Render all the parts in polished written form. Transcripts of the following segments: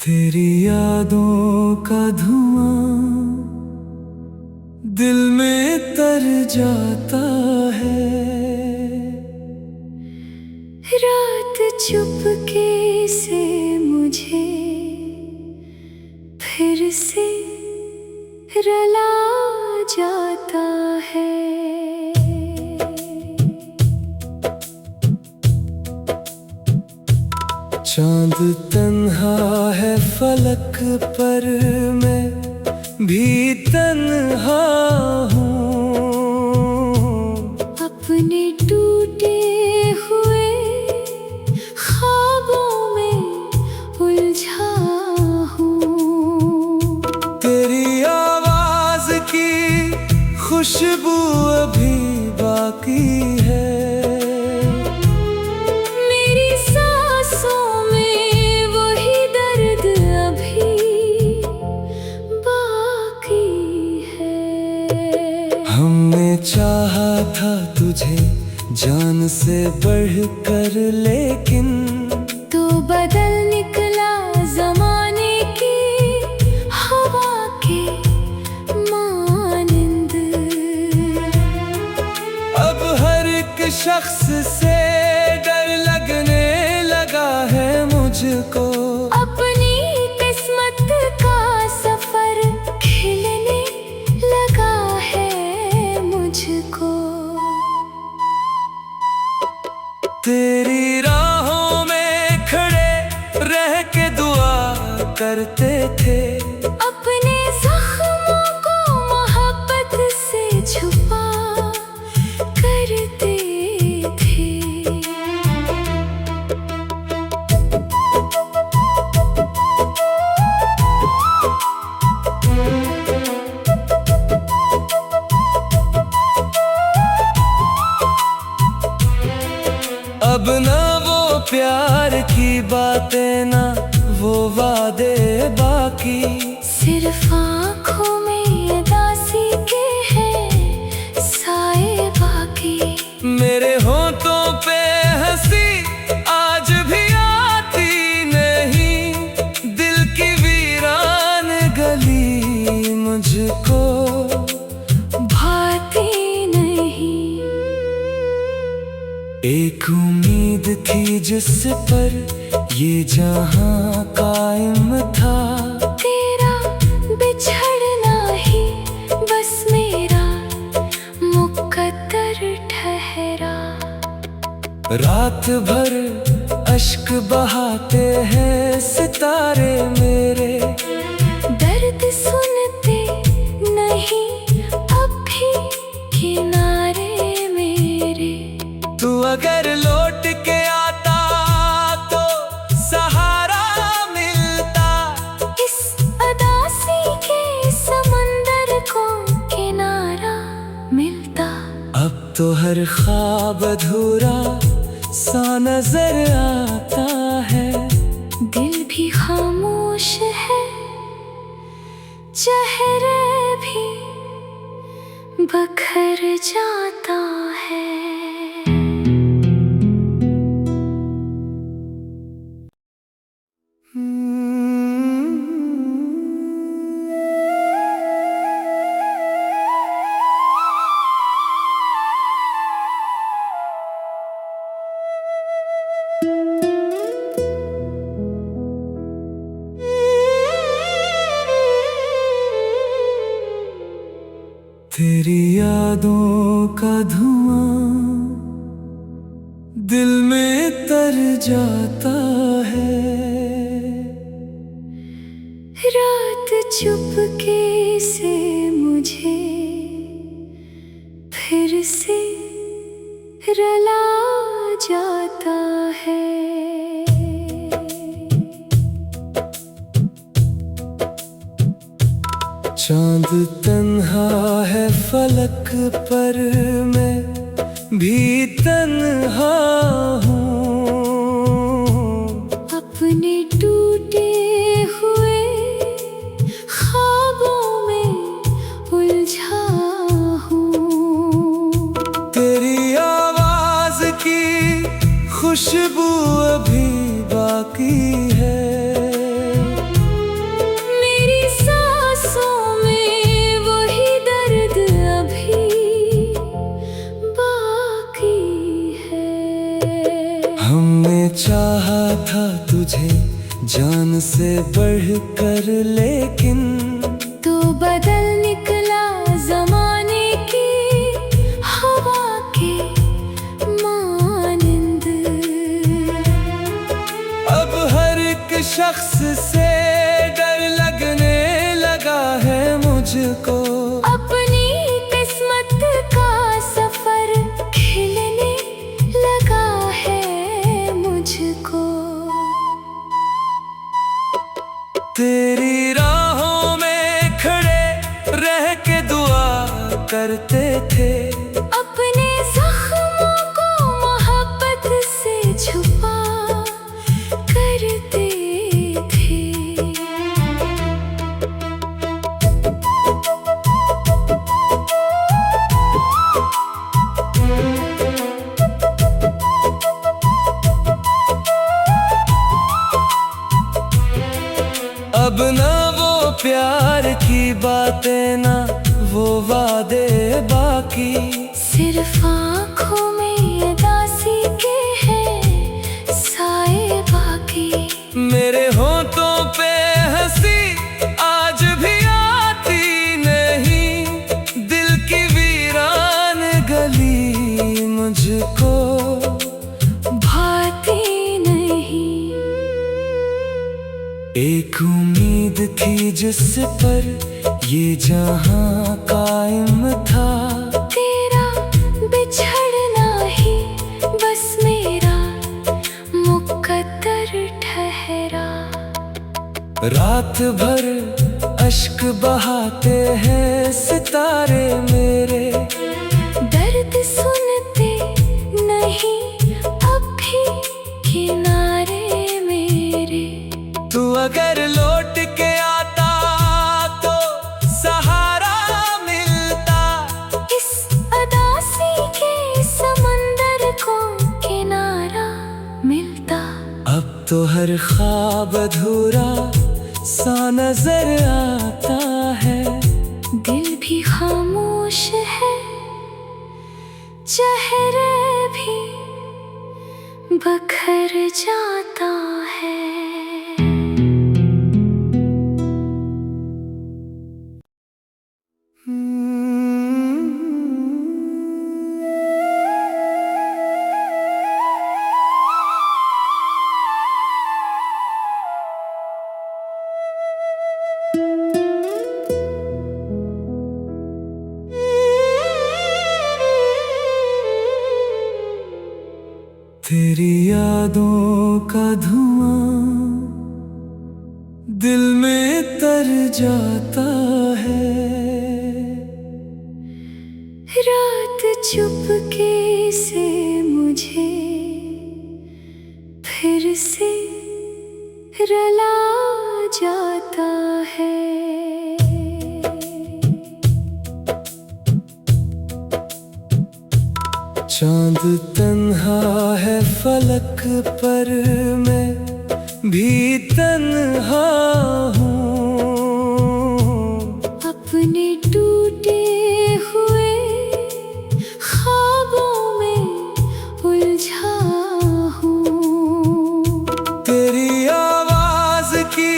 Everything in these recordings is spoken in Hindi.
तेरी यादों का धुआं दिल में तर जाता है। रात चुपके से मुझे फिर से रुला जाता है। चांद तन्हा है फलक पर, मैं भी तन्हा हूँ। अपने टूटे हुए ख्वाबों में उलझा हूँ। तेरी आवाज की खुशबू अभी बाकी है। हमने चाहा था तुझे जान से बढ़कर, लेकिन तू बदल निकला ज़माने की हवा के मानिंद। अब हर एक शख्स से डर लगने लगा है मुझको। अपनी किस्मत का सफर खिलने लगा है मुझको। तेरी राहों में खड़े रह के दुआ करते थे। अपने जख्मों को मोहब्बत से छुपा करते थे। अब ना वो प्यार की बातें, ना वो वादे बाकी। सिर्फ आँखों में उदासी के हैं साए बाकी। मेरे होठों पे हंसी आज भी आती नहीं। दिल की वीरान गली मुझको भाती नहीं। एक उम्मीद थी जिस पर ये जहां कायम था। तेरा बिछड़ना ही बस मेरा मुकद्दर ठहरा। रात भर अश्क बहाते हैं सितारे मेरे। दर्द सुनते नहीं अब भी किनारे मेरे। तू अगर लौट के आता तो सहारा मिलता। इस उदासी के समंदर को किनारा मिलता। अब तो हर ख्वाब अधूरा सा नजर आता है। दिल भी खामोश है, चेहरे भी बखर जाता है। तेरी यादों का धुआं दिल में तर जाता है। रात चुपके से मुझे फिर से रुला जाता है। चांद तन्हा है फलक पर, मैं भी तन्हा हूँ। अपने टूटे हुए ख्वाबों में उलझा हूँ। तेरी आवाज की खुशबू अभी बाकी है। चाहा था तुझे जान से बढ़कर, लेकिन तू बदल निकला जमाने की हवा के मानिंद। अब हर एक शख्स से डर लगने लगा है मुझको। अपनी किस्मत का सफर खिलने लगा है मुझको। तेरी राहों में खड़े रह के दुआ करते थे, अपने जख्मों को मोहब्बत से छुपा करते थे। अब ना वो प्यार की बातें, ना वो वादे बाकी। सिर्फ आँखों में उदासी के हैं साए बाकी। मेरे होठों पे हंसी आज भी आती नहीं, दिल की वीरान गली मुझको भाती नहीं। एक उम्मीद थी जिस पर ये जहां कायम था, तेरा बिछड़ना ही बस मेरा मुकद्दर ठहरा। रात भर अश्क बहाते हैं सितारे मेरे, दर्द सुनते नहीं अब भी किनारे मेरे। तू अगर लौट के आता तो सहारा मिलता, इस अदासी के समंदर को किनारा मिलता। अब तो हर ख्वाब अधूरा सा नजर आता है। दिल भी खामोश है, चेहरे भी बखर जाता है। तेरी यादों का धुआं दिल में तर जाता है। रात चुपके से मुझे फिर से रुला जाता है। चांद तन्हा है फलक पर, मैं भी तन्हा हूँ। अपने टूटे हुए ख्वाबों में उलझा हूँ। तेरी आवाज की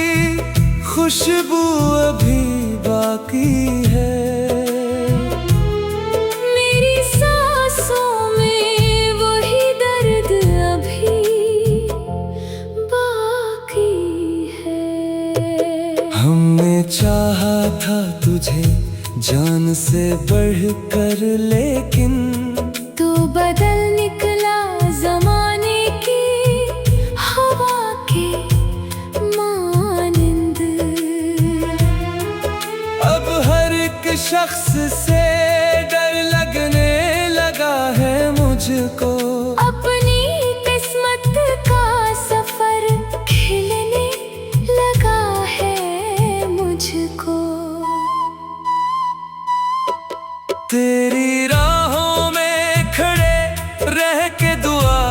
खुशबू अभी बाकी है, चाहा था तुझे जान से बढ़कर, लेकिन तू बदल निकला जमाने की हवा के मानिंद। अब हर एक शख्स से डर लगने लगा है मुझको। अपनी किस्मत का सफर खिलने लगा है मुझको। तेरी राहों में खड़े रह के दुआ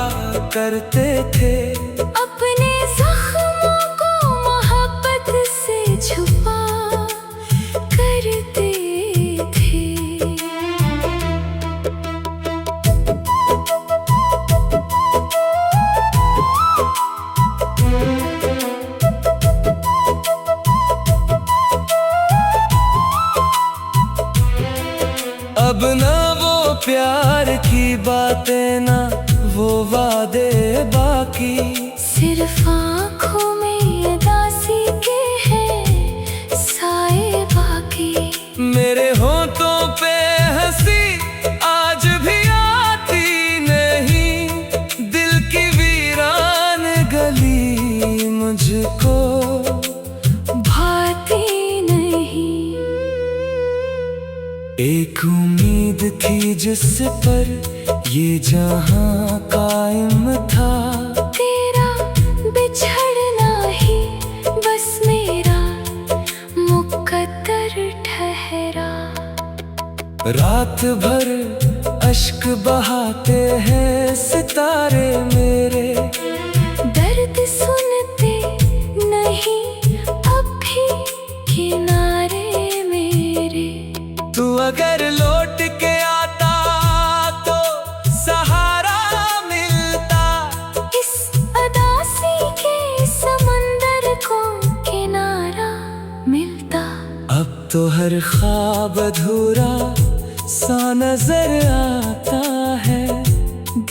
करते थे, अपने जख्मों को मोहब्बत से छुपा करते थे। बातें ना वो वादे बाकी, सिर्फ आँखों में उदासी के हैं साए बाकी। मेरे होठों पे हंसी आज भी आती नहीं, दिल की वीरान गली मुझको भाती नहीं। एक उम्मीद थी जिस पर ये जहां कायम था, तेरा बिछड़ना ही बस मेरा मुकद्दर ठहरा। रात भर अश्क बहाते हैं सितारे मेरे, दर्द सुनते नहीं अब भी किनारे मेरे। तू अगर लौट के आता तो सहारा मिलता, इस अदासी के समंदर को किनारा मिलता। अब तो हर ख्वाब अधूरा सा नजर आता है,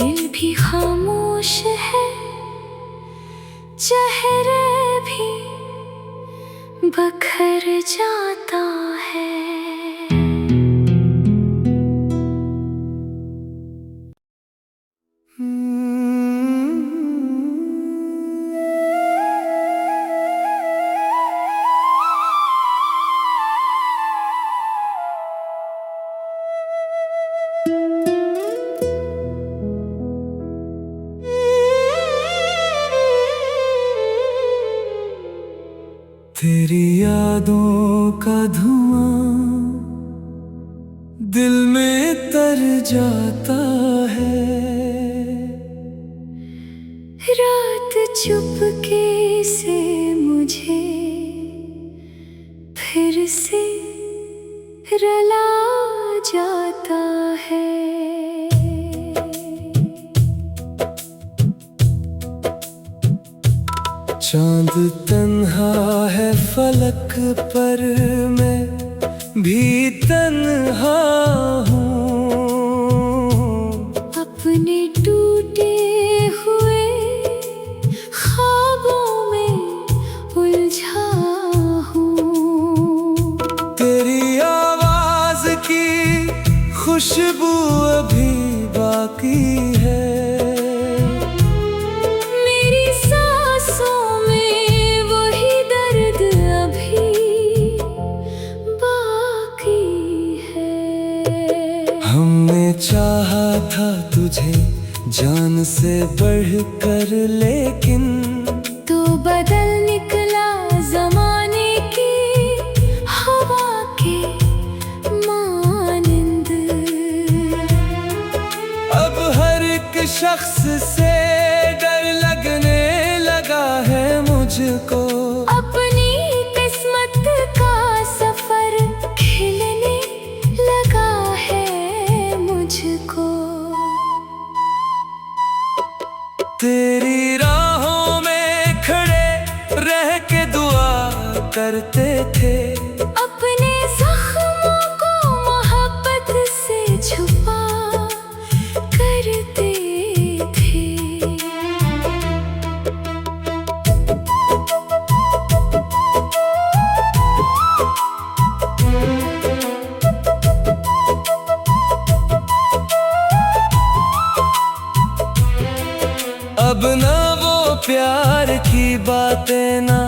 दिल भी खामोश है, चेहरे भी बखर जाता है। तेरी यादों का धुआं दिल में तर जाता है, रात चुपके से मुझे फिर से रुला जाता है। चांद तन्हा है फलक पर, मैं भी तन्हा हूँ। अपने टूटे हुए ख्वाबों में उलझा हूँ। तेरी आवाज की खुशबू अभी बाकी है, चाहा था तुझे जान से बढ़कर, लेकिन तू बदल निकला ज़माने की हवा के मानिंद। अब हर एक शख्स से डर लगने लगा है मुझको, अपनी किस्मत का सफर खिलने लगा है मुझको। तेरी राहों में खड़े रह के दुआ करते थे, अपने जख्मों को मोहब्बत से छुपा करते थे। अब ना वो प्यार की बातें ना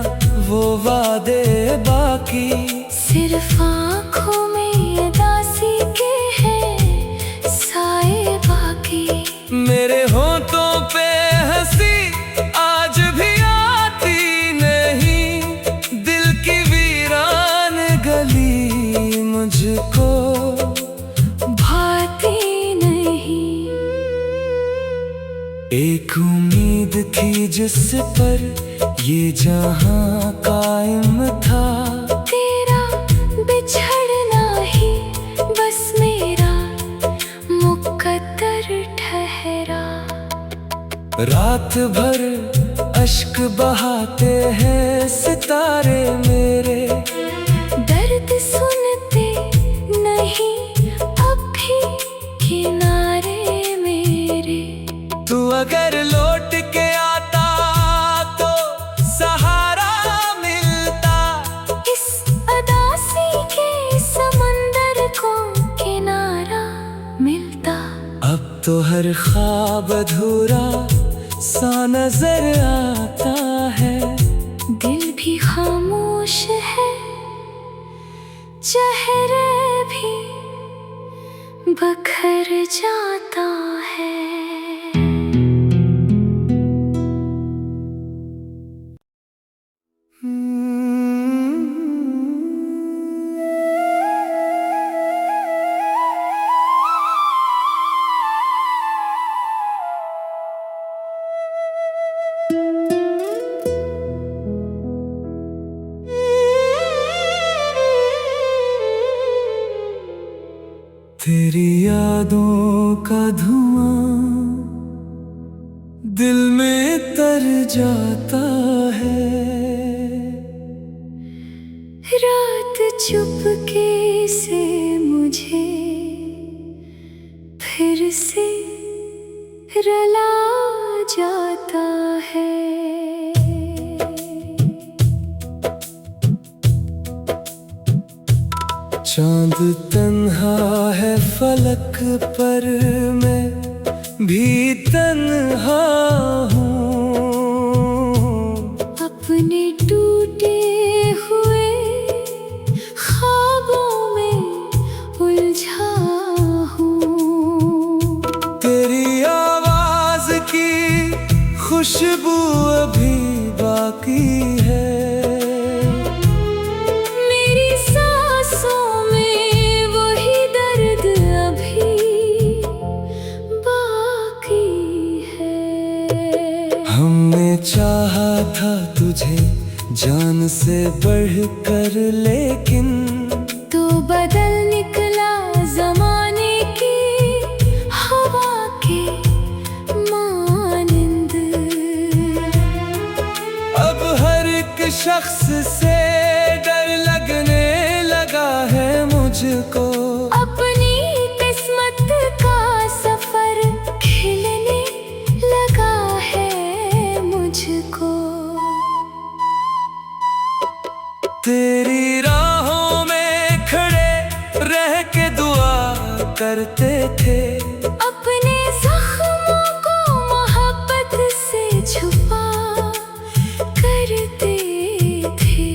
वो वादे बाकी, सिर्फ आँखों में उदासी के हैं साए बाकी। मेरे होठों पे हंसी आज भी आती नहीं, दिल की वीरान गली मुझको भाती नहीं। एक उम्मीद थी जिस पर ये जहां कायम था, तेरा बिछड़ना ही बस मेरा मुकद्दर ठहरा। रात भर अश्क बहाते हैं सितारे मेरे, दर्द सुनते नहीं अब भी किनारे में। अगर लौट के आता तो सहारा मिलता, इस अदासी के समंदर को किनारा मिलता। अब तो हर ख्वाब अधूरा सा नजर आता है, दिल भी खामोश है, चेहरे भी बखर जाता है। तेरी यादों का धुआं दिल में तर जाता है, रात चुपके से मुझे फिर से रुला जाता है। चांद तन्हा है फलक पर, मैं भी तन्हा हूँ। अपने टूटे हुए ख्वाबों में उलझा हूँ। तेरी आवाज की खुशबू अभी बाकी है, चाहा था तुझे जान से बढ़कर, लेकिन तू बदल निकला ज़माने की हवा के मानिंद। अब हर एक शख्स से डर लगने लगा है मुझको, अपनी किस्मत का सफर खिलने लगा है मुझको। तेरी राहों में खड़े रह के दुआ करते थे, अपने जख्मों को मोहब्बत से छुपा करते थे।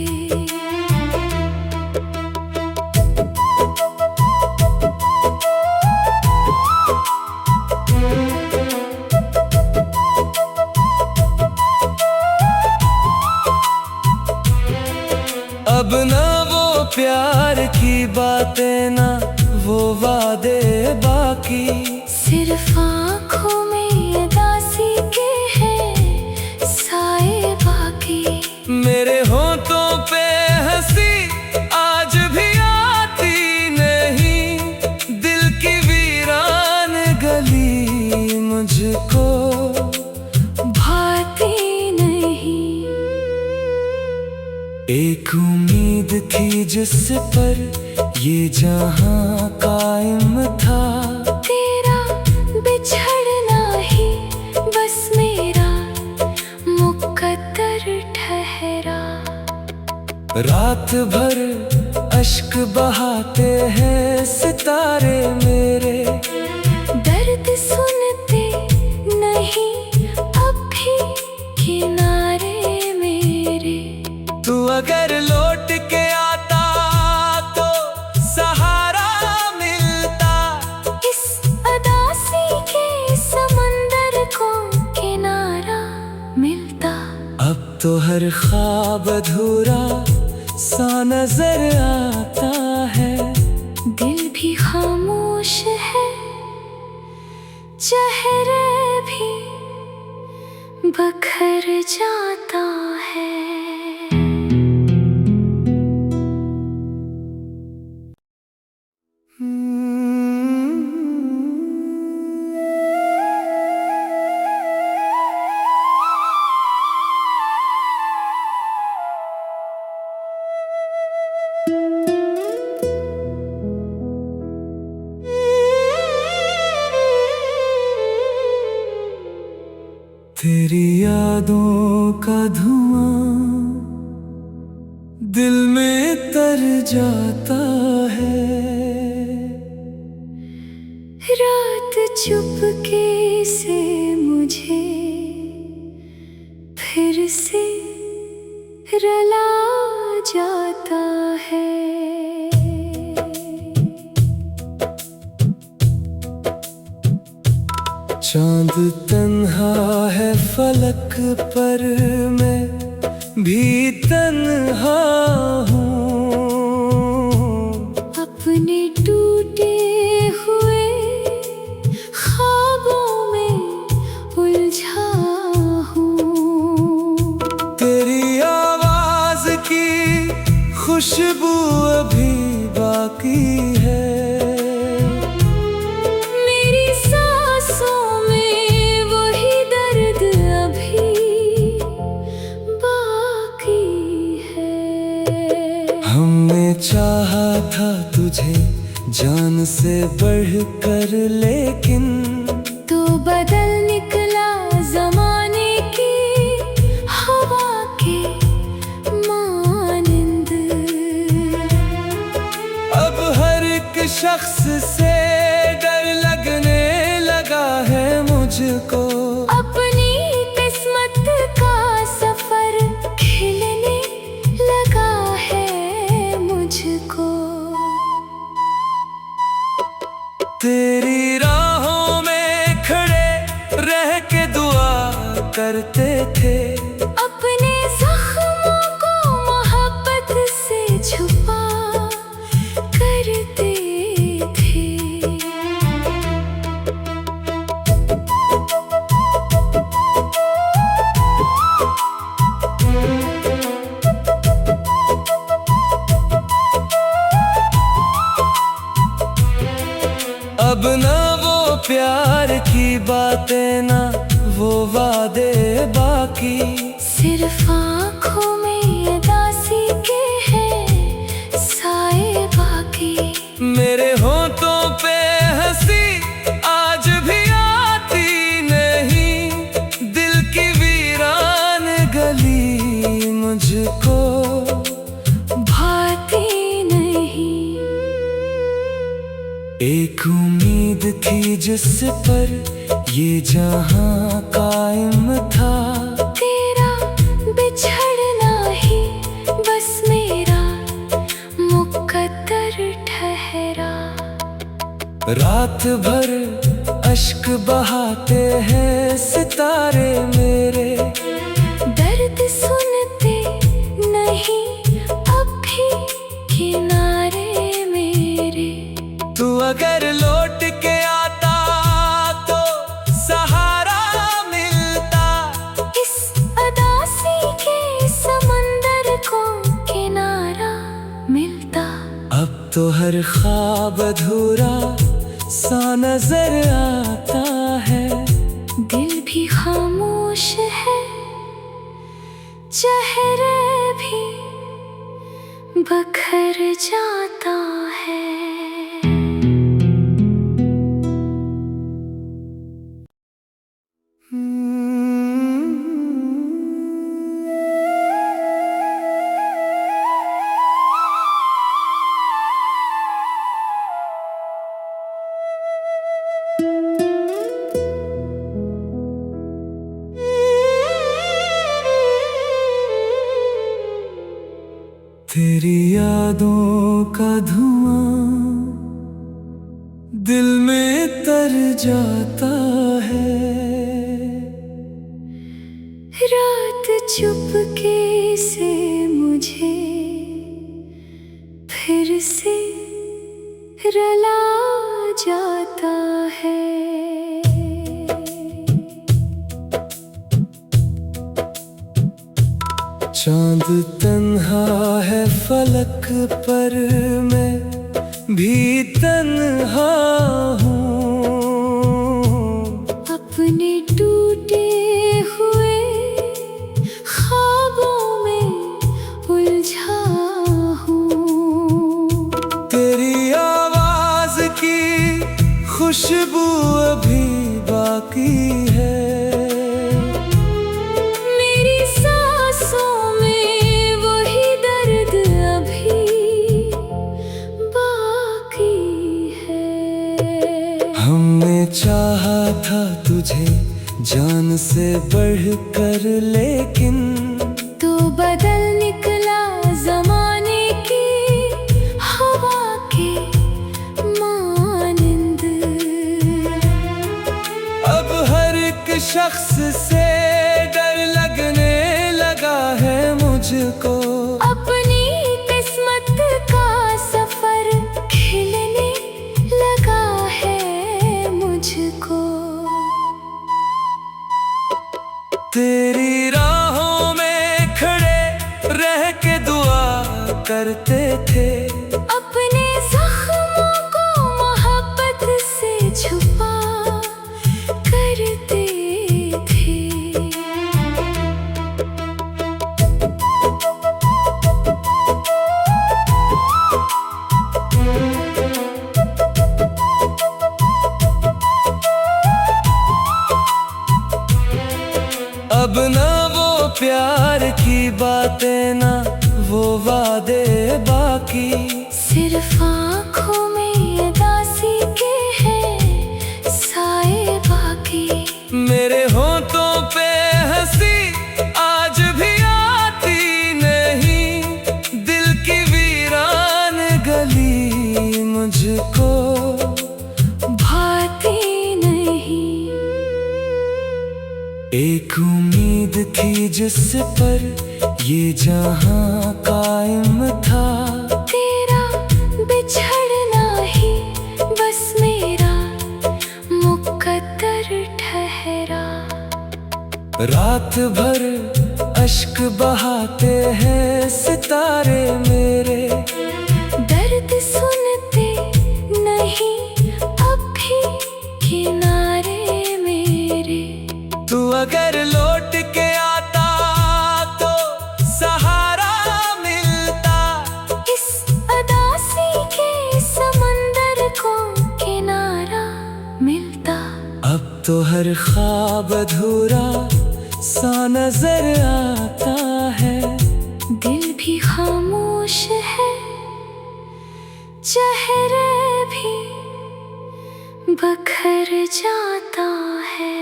अब ना वो प्यार की बातें, ना वो वादे बाकी, सिर्फ आँखों में उदासी के हैं साए बाकी। मेरे होठों पे हंसी आज भी आती नहीं, दिल की वीरान गली मुझको भाती नहीं। एक उम्मीद थी जिस पर ये जहां कायम था, तेरा बिछड़ना ही बस मेरा मुकद्दर ठहरा। रात भर अश्क बहाते हैं सितारे मेरे, दर्द सुनते नहीं अब भी किनारे मेरे। तू अगर लौट के आता तो सहारा मिलता, इस अदासी के समंदर को किनारा मिलता। अब तो हर ख्वाब अधूरा सा नजर आता है, दिल भी खामोश है, चेहरे भी बखर जाता है। तेरी यादों का धुआं दिल में तर जाता है। रात चुपके से मुझे फिर से रुला जाता है। चांद तन्हा है फलक पर, मैं भी तन्हा हूँ। अपने टूटे हुए ख्वाबों में उलझा हूँ। तेरी आवाज की खुशबू अभी बाकी है। हमने चाहा था तुझे जान से बढ़कर, लेकिन तो बदल निकला ज़माने की हवा के मानिंद। अब हर एक शख्स से डर लगने लगा है मुझको। अपनी किस्मत का सफर खिलने लगा है मुझको। तेरी राहों में खड़े रह के दुआ करते थे। अपने जख्मों को मोहब्बत से छुपा करते थे। अब ना वो प्यार की बातें, ना वो वादे बाकी। सिर्फ आँखों में उदासी के हैं साए बाकी। मेरे होठों पे हंसी आज भी आती नहीं। दिल की वीरान गली मुझको भाती नहीं। एक उम्मीद थी जिस पर ये जहां कायम था। तेरा बिछड़ना ही बस मेरा मुकद्दर ठहरा। रात भर अश्क बहाते हैं सितारे मेरे। दर्द सुनते नहीं अब भी किनारे मेरे। तू अगर लौट के आता तो सहारा मिलता। इस उदासी के समंदर को किनारा मिलता। अब तो हर ख्वाब अधूरा सा नजर आता है। दिल भी खामोश है, चेहरे भी बखर जाता है। तेरी यादों का धुआं दिल में तर जाता है। रात चुपके से मुझे फिर से रुला जाता है। चांद तन्हा है फलक पर, मैं भी तन्हा हूँ। अपने टूटे हुए ख्वाबों में उलझा हूँ। तेरी आवाज की खुशबू अभी बाकी है। जान से बढ़कर, लेकिन तू बदल निकला ज़माने की हवा के मानंद। अब हर एक शख्स से डर लगने लगा है मुझको। अपनी किस्मत का सफर खिलने लगा है मुझको। तेरी राहों में खड़े रह के दुआ करते थे, अपने जख्मों को मोहब्बत से छुपा करते थे। अब ना वो प्यार की बातें, ना वो वादे बाकी। सिर्फ आँखों में उदासी के हैं साए बाकी। मेरे होठों पे हंसी आज भी आती नहीं, दिल की वीरान गली मुझको भाती नहीं। एक उम्मीद थी जिस पर ये जहां कायम था, तेरा बिछड़ना ही बस मेरा मुकद्दर ठहरा। रात भर अश्क बहाते हैं सितारे मेरे, दर्द सुनते नहीं अब भी किनारे मेरे। तू अगर लौट के आता तो सहारा मिलता, इस अदासी के समंदर को किनारा मिलता। अब तो हर ख्वाब अधूरा सा नजर आता है। दिल भी खामोश है, चेहरे भी बखर जाता है।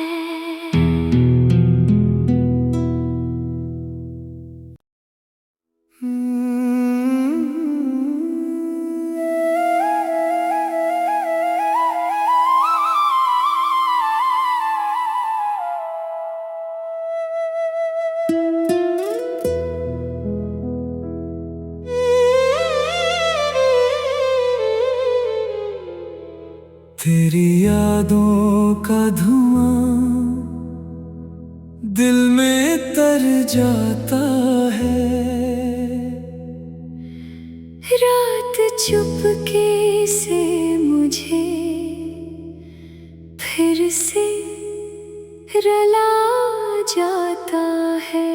तेरी यादों का धुआं दिल में तर जाता है। रात चुपके से मुझे फिर से रुला जाता है।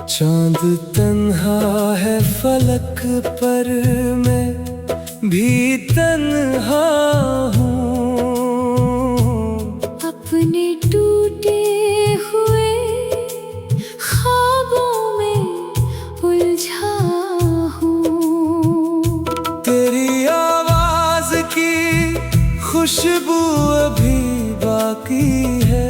चांद तन्हा है फलक पर, मैं भी तन्हा हूँ। अपने टूटे हुए ख्वाबों में उलझा हूँ। तेरी आवाज की खुशबू अभी बाकी है।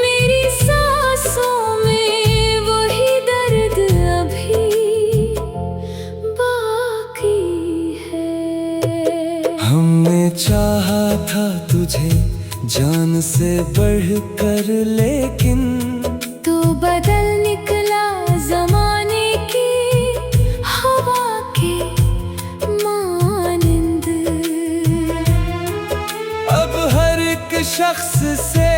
मेरी सांसों में वही दर्द अभी बाकी है। हमने चाहा था तुझे जान से बढ़कर, लेकिन तू बदल निकला ज़माने की हवा के मानंद। अब हर एक शख्स से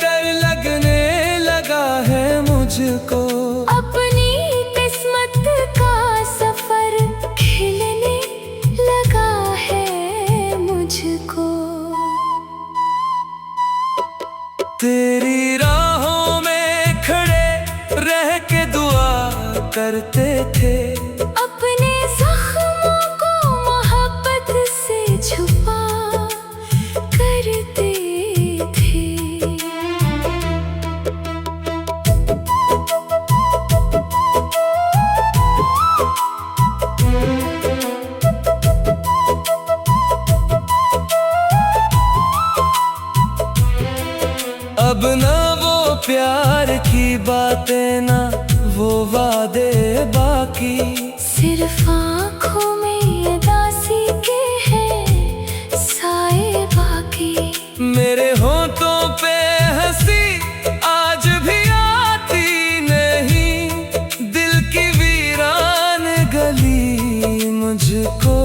डर लगने लगा है मुझको। अपनी किस्मत का सफर खिलने लगा है मुझको। तेरी राहों में खड़े रह के दुआ करते थे, अपने जख्मों को मोहब्बत से छुपा करते थे। बाकी। सिर्फ आँखों में उदासी के हैं साए बाकी। मेरे होठों पे हंसी आज भी आती नहीं, दिल की वीरान गली मुझको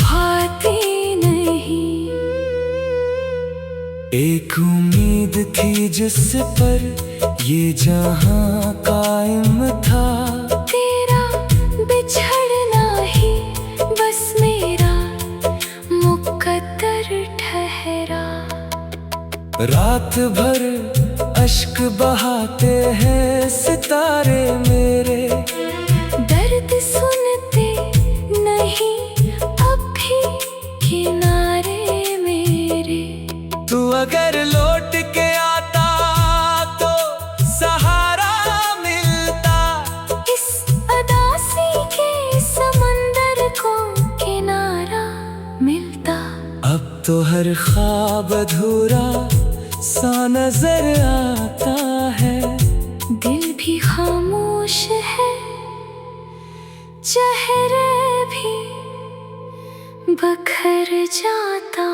भाती नहीं। एक उम्मीद थी जिस पर ये जहां कायम था, तेरा बिछड़ना ही बस मेरा मुकद्दर ठहरा। रात भर अश्क बहाते हैं सितारे मेरे, दर्द सुनते नहीं अब भी किनारे मेरे। तू अगर लौट के आता तो सहारा मिलता, इस अदासी के समंदर को किनारा मिलता। अब तो हर ख्वाब अधूरा सा नजर आता है। दिल भी खामोश है, चेहरे भी बखर जाता